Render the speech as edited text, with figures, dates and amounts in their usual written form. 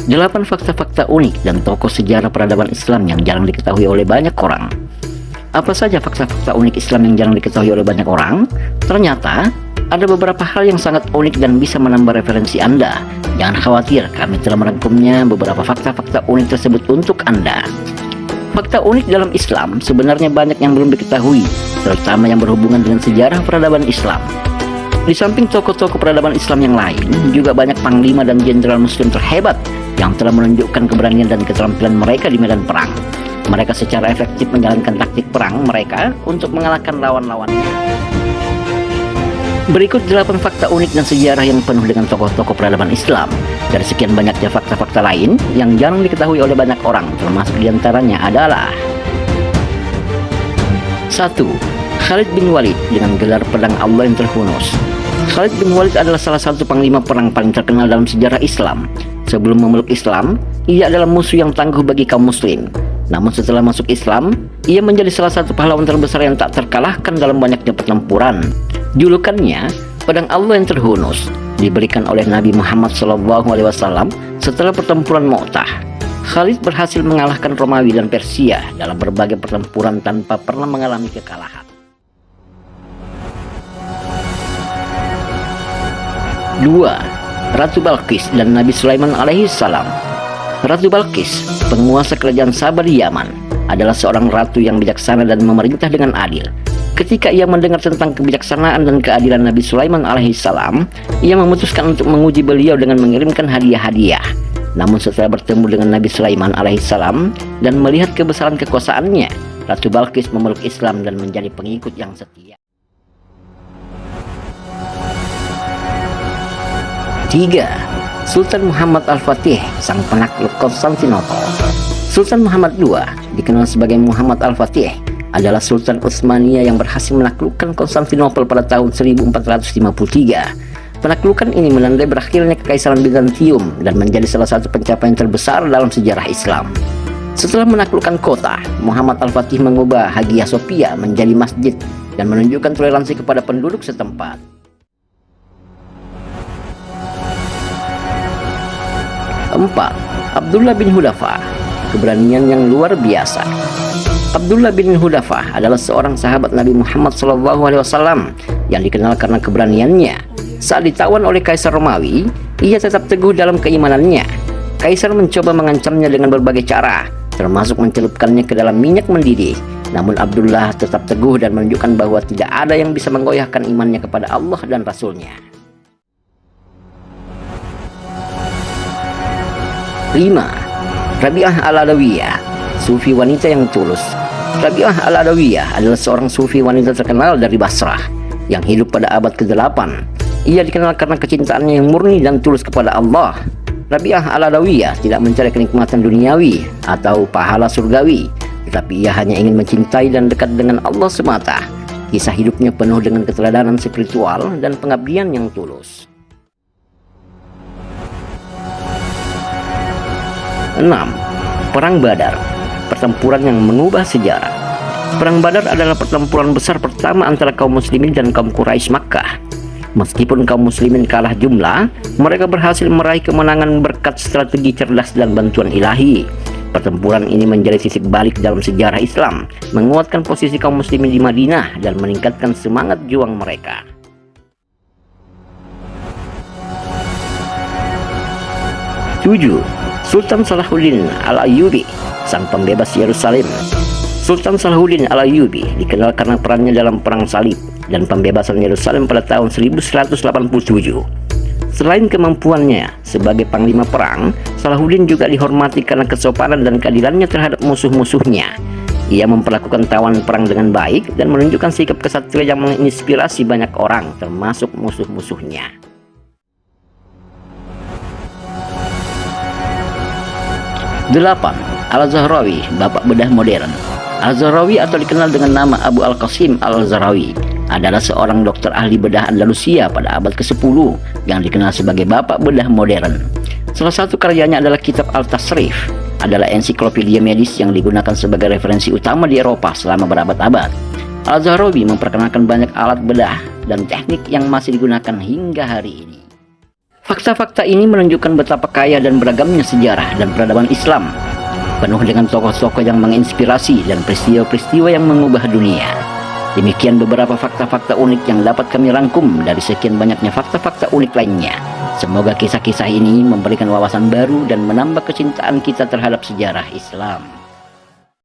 8 fakta-fakta unik dan tokoh sejarah peradaban Islam yang jarang diketahui oleh banyak orang. Apa saja fakta-fakta unik Islam yang jarang diketahui oleh banyak orang? Ternyata ada beberapa hal yang sangat unik dan bisa menambah referensi Anda. Jangan khawatir, kami telah merangkumnya beberapa fakta-fakta unik tersebut untuk Anda. Fakta unik dalam Islam sebenarnya banyak yang belum diketahui, terutama yang berhubungan dengan sejarah peradaban Islam. Di samping tokoh-tokoh peradaban Islam yang lain, juga banyak panglima dan jenderal muslim terhebat yang telah menunjukkan keberanian dan keterampilan mereka di medan perang. Mereka secara efektif menjalankan taktik perang mereka untuk mengalahkan lawan-lawannya. Berikut 8 fakta unik dan sejarah yang penuh dengan tokoh-tokoh peradaban Islam. Dari sekian banyaknya fakta-fakta lain yang jarang diketahui oleh banyak orang, termasuk diantaranya adalah 1. Khalid bin Walid dengan gelar pedang Allah yang terhunus. Khalid bin Walid adalah salah satu panglima perang paling terkenal dalam sejarah Islam. Sebelum memeluk Islam, ia adalah musuh yang tangguh bagi kaum muslim. Namun setelah masuk Islam, ia menjadi salah satu pahlawan terbesar yang tak terkalahkan dalam banyaknya pertempuran. Julukannya, pedang Allah yang terhunus, diberikan oleh Nabi Muhammad SAW setelah pertempuran Mu'tah. Khalid berhasil mengalahkan Romawi dan Persia dalam berbagai pertempuran tanpa pernah mengalami kekalahan. 2. Ratu Balqis dan Nabi Sulaiman alaihissalam. Ratu Balqis, penguasa kerajaan Saba di Yaman, adalah seorang ratu yang bijaksana dan memerintah dengan adil. Ketika ia mendengar tentang kebijaksanaan dan keadilan Nabi Sulaiman alaihissalam, ia memutuskan untuk menguji beliau dengan mengirimkan hadiah-hadiah. Namun setelah bertemu dengan Nabi Sulaiman alaihissalam dan melihat kebesaran kekuasaannya, Ratu Balqis memeluk Islam dan menjadi pengikut yang setia. 3. Sultan Muhammad Al-Fatih, sang penakluk Konstantinopel. Sultan Muhammad II, dikenal sebagai Muhammad Al-Fatih, adalah Sultan Utsmaniyah yang berhasil menaklukkan Konstantinopel pada tahun 1453. Penaklukan ini menandai berakhirnya Kekaisaran Bizantium dan menjadi salah satu pencapaian terbesar dalam sejarah Islam. Setelah menaklukkan kota, Muhammad Al-Fatih mengubah Hagia Sophia menjadi masjid dan menunjukkan toleransi kepada penduduk setempat. 4. Abdullah bin Hudafa, keberanian yang luar biasa. Abdullah bin Hudafa adalah seorang sahabat Nabi Muhammad SAW yang dikenal karena keberaniannya. Saat ditawan oleh Kaisar Romawi, ia tetap teguh dalam keimanannya. Kaisar mencoba mengancamnya dengan berbagai cara, termasuk mencelupkannya ke dalam minyak mendidih. Namun Abdullah tetap teguh dan menunjukkan bahwa tidak ada yang bisa menggoyahkan imannya kepada Allah dan Rasul-Nya. 5. Rabi'ah Al-Adawiyah, sufi wanita yang tulus. Rabi'ah Al-Adawiyah adalah seorang sufi wanita terkenal dari Basrah yang hidup pada abad ke-8. Ia dikenal karena kecintaannya yang murni dan tulus kepada Allah. Rabi'ah Al-Adawiyah tidak mencari kenikmatan duniawi atau pahala surgawi, tetapi ia hanya ingin mencintai dan dekat dengan Allah semata. Kisah hidupnya penuh dengan keteladanan spiritual dan pengabdian yang tulus. 6. Perang Badar, pertempuran yang mengubah sejarah. Perang Badar adalah pertempuran besar pertama antara kaum muslimin dan kaum Quraisy Makkah. Meskipun kaum muslimin kalah jumlah, mereka berhasil meraih kemenangan berkat strategi cerdas dan bantuan ilahi. Pertempuran ini menjadi titik balik dalam sejarah Islam, menguatkan posisi kaum muslimin di Madinah dan meningkatkan semangat juang mereka. 7. Sultan Salahuddin Al-Ayyubi, sang pembebas Yerusalem. Sultan Salahuddin Al-Ayyubi dikenal karena perannya dalam Perang Salib dan pembebasan Yerusalem pada tahun 1187. Selain kemampuannya sebagai panglima perang, Salahuddin juga dihormati karena kesopanan dan keadilannya terhadap musuh-musuhnya. Ia memperlakukan tawanan perang dengan baik dan menunjukkan sikap kesatria yang menginspirasi banyak orang, termasuk musuh-musuhnya. 8. Al-Zahrawi, bapak bedah modern. Al-Zahrawi atau dikenal dengan nama Abu Al-Qasim Al-Zahrawi adalah seorang dokter ahli bedah Andalusia pada abad ke-10 yang dikenal sebagai bapak bedah modern. Salah satu karyanya adalah kitab Al-Tasrif, adalah ensiklopedia medis yang digunakan sebagai referensi utama di Eropa selama berabad-abad. Al-Zahrawi memperkenalkan banyak alat bedah dan teknik yang masih digunakan hingga hari ini. Fakta-fakta ini menunjukkan betapa kaya dan beragamnya sejarah dan peradaban Islam, penuh dengan tokoh-tokoh yang menginspirasi dan peristiwa-peristiwa yang mengubah dunia. Demikian beberapa fakta-fakta unik yang dapat kami rangkum dari sekian banyaknya fakta-fakta unik lainnya. Semoga kisah-kisah ini memberikan wawasan baru dan menambah kecintaan kita terhadap sejarah Islam.